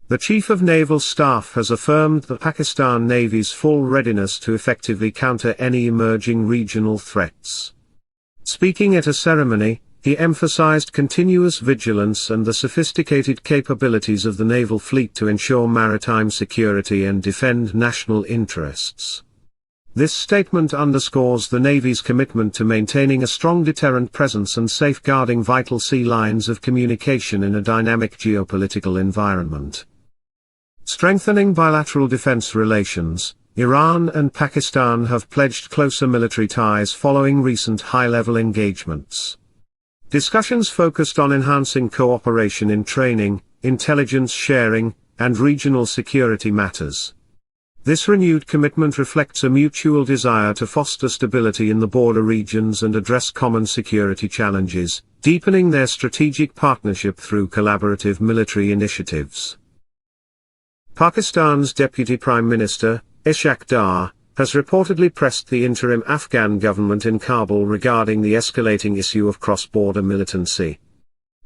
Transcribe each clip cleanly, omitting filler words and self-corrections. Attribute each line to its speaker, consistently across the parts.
Speaker 1: The Chief of Naval Staff has affirmed the Pakistan Navy's full readiness to effectively counter any emerging regional threats. Speaking at a ceremony, he emphasized continuous vigilance and the sophisticated capabilities of the naval fleet to ensure maritime security and defend national interests. This statement underscores the Navy's commitment to maintaining a strong deterrent presence and safeguarding vital sea lines of communication in a dynamic geopolitical environment. Strengthening bilateral defense relations, Iran and Pakistan have pledged closer military ties following recent high-level engagements. Discussions focused on enhancing cooperation in training, intelligence sharing, and regional security matters. This renewed commitment reflects a mutual desire to foster stability in the border regions and address common security challenges, deepening their strategic partnership through collaborative military initiatives. Pakistan's Deputy Prime Minister, Ishaq Dar, has reportedly pressed the interim Afghan government in Kabul regarding the escalating issue of cross-border militancy.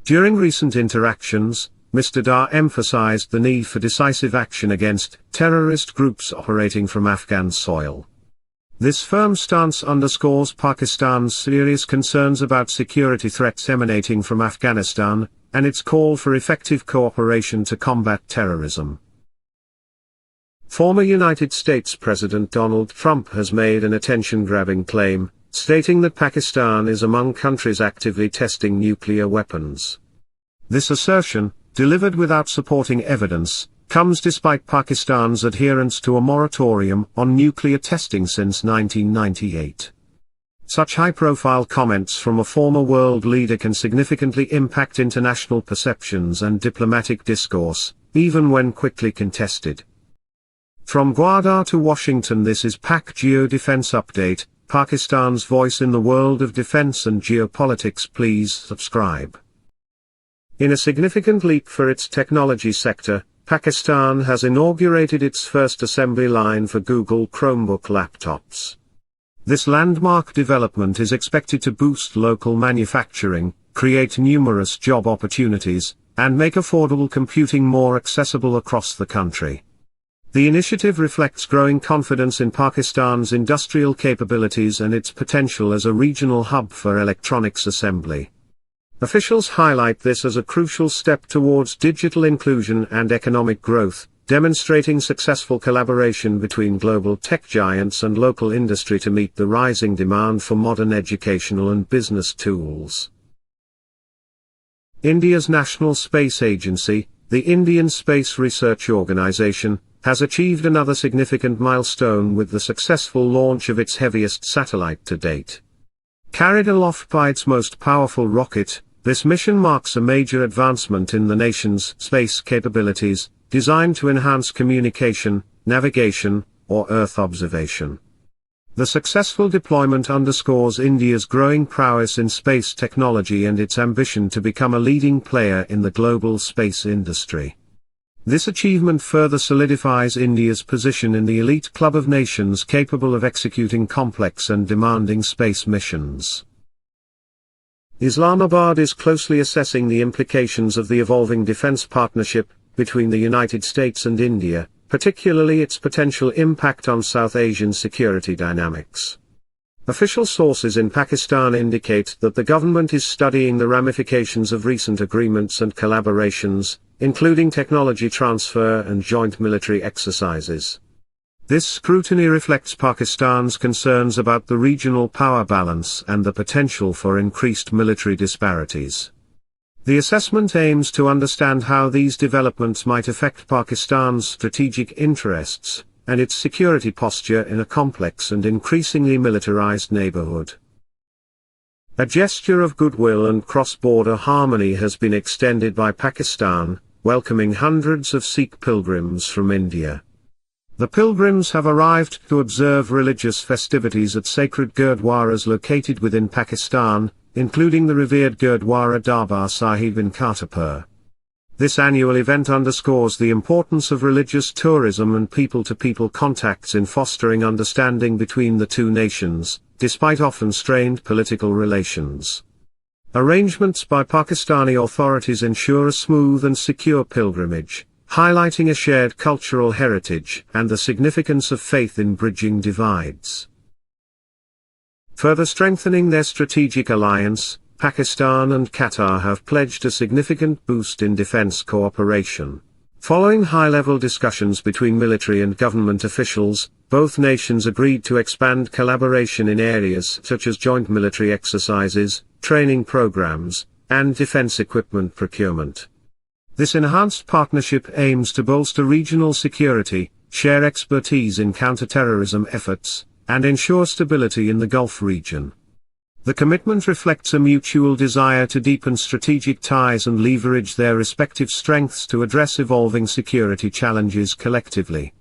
Speaker 1: During recent interactions, Mr. Dar emphasized the need for decisive action against terrorist groups operating from Afghan soil. This firm stance underscores Pakistan's serious concerns about security threats emanating from Afghanistan, and its call for effective cooperation to combat terrorism. Former United States President Donald Trump has made an attention-grabbing claim, stating that Pakistan is among countries actively testing nuclear weapons. This assertion, delivered without supporting evidence, comes despite Pakistan's adherence to a moratorium on nuclear testing since 1998. Such high-profile comments from a former world leader can significantly impact international perceptions and diplomatic discourse, even when quickly contested. From Gwadar to Washington, this is PakGeo Defence Update, Pakistan's voice in the world of defence and geopolitics. Please subscribe. In a significant leap for its technology sector, Pakistan has inaugurated its first assembly line for Google Chromebook laptops. This landmark development is expected to boost local manufacturing, create numerous job opportunities, and make affordable computing more accessible across the country. The initiative reflects growing confidence in Pakistan's industrial capabilities and its potential as a regional hub for electronics assembly. Officials highlight this as a crucial step towards digital inclusion and economic growth, demonstrating successful collaboration between global tech giants and local industry to meet the rising demand for modern educational and business tools. India's National Space Agency, the Indian Space Research Organisation, has achieved another significant milestone with the successful launch of its heaviest satellite to date. Carried aloft by its most powerful rocket, this mission marks a major advancement in the nation's space capabilities, designed to enhance communication, navigation, or Earth observation. The successful deployment underscores India's growing prowess in space technology and its ambition to become a leading player in the global space industry. This achievement further solidifies India's position in the elite club of nations capable of executing complex and demanding space missions. Islamabad is closely assessing the implications of the evolving defense partnership between the United States and India, particularly its potential impact on South Asian security dynamics. Official sources in Pakistan indicate that the government is studying the ramifications of recent agreements and collaborations, including technology transfer and joint military exercises. This scrutiny reflects Pakistan's concerns about the regional power balance and the potential for increased military disparities. The assessment aims to understand how these developments might affect Pakistan's strategic interests and its security posture in a complex and increasingly militarized neighborhood. A gesture of goodwill and cross-border harmony has been extended by Pakistan, welcoming hundreds of Sikh pilgrims from India. The pilgrims have arrived to observe religious festivities at sacred gurdwaras located within Pakistan, including the revered Gurdwara Darbar Sahib in Kartarpur. This annual event underscores the importance of religious tourism and people-to-people contacts in fostering understanding between the two nations, despite often strained political relations. Arrangements by Pakistani authorities ensure a smooth and secure pilgrimage, highlighting a shared cultural heritage and the significance of faith in bridging divides. Further strengthening their strategic alliance, Pakistan and Qatar have pledged a significant boost in defense cooperation. Following high-level discussions between military and government officials, both nations agreed to expand collaboration in areas such as joint military exercises, training programs, and defense equipment procurement. This enhanced partnership aims to bolster regional security, share expertise in counter-terrorism efforts, and ensure stability in the Gulf region. The commitment reflects a mutual desire to deepen strategic ties and leverage their respective strengths to address evolving security challenges collectively.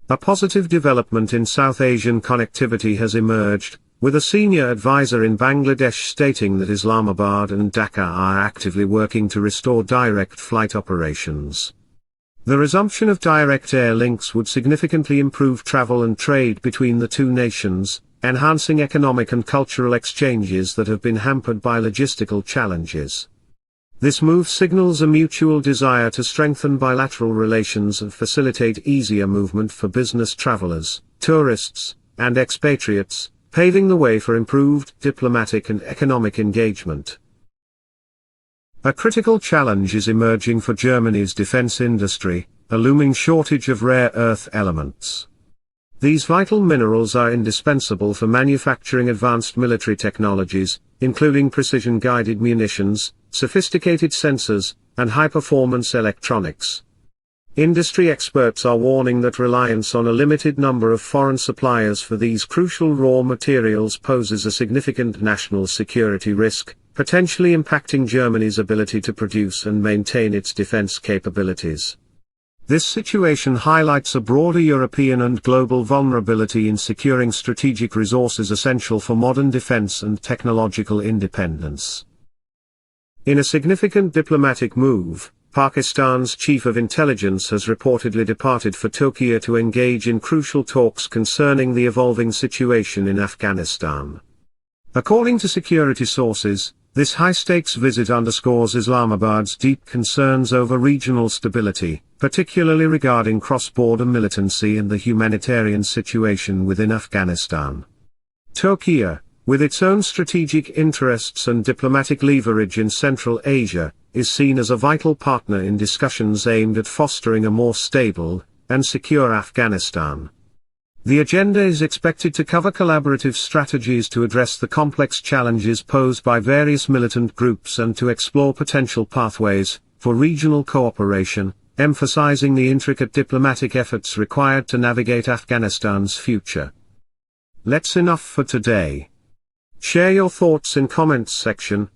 Speaker 1: A positive development in South Asian connectivity has emerged, with a senior advisor in Bangladesh stating that Islamabad and Dhaka are actively working to restore direct flight operations. The resumption of direct air links would significantly improve travel and trade between the two nations, enhancing economic and cultural exchanges that have been hampered by logistical challenges. This move signals a mutual desire to strengthen bilateral relations and facilitate easier movement for business travelers, tourists, and expatriates, paving the way for improved diplomatic and economic engagement. A critical challenge is emerging for Germany's defense industry, a looming shortage of rare earth elements. These vital minerals are indispensable for manufacturing advanced military technologies, including precision-guided munitions, sophisticated sensors, and high-performance electronics. Industry experts are warning that reliance on a limited number of foreign suppliers for these crucial raw materials poses a significant national security risk, potentially impacting Germany's ability to produce and maintain its defense capabilities. This situation highlights a broader European and global vulnerability in securing strategic resources essential for modern defense and technological independence. In a significant diplomatic move, Pakistan's chief of intelligence has reportedly departed for Türkiye to engage in crucial talks concerning the evolving situation in Afghanistan. According to security sources, this high-stakes visit underscores Islamabad's deep concerns over regional stability, particularly regarding cross-border militancy and the humanitarian situation within Afghanistan. Türkiye, with its own strategic interests and diplomatic leverage in Central Asia, is seen as a vital partner in discussions aimed at fostering a more stable and secure Afghanistan. The agenda is expected to cover collaborative strategies to address the complex challenges posed by various militant groups and to explore potential pathways for regional cooperation, emphasizing the intricate diplomatic efforts required to navigate Afghanistan's future. That's enough for today. Share your thoughts in comments section,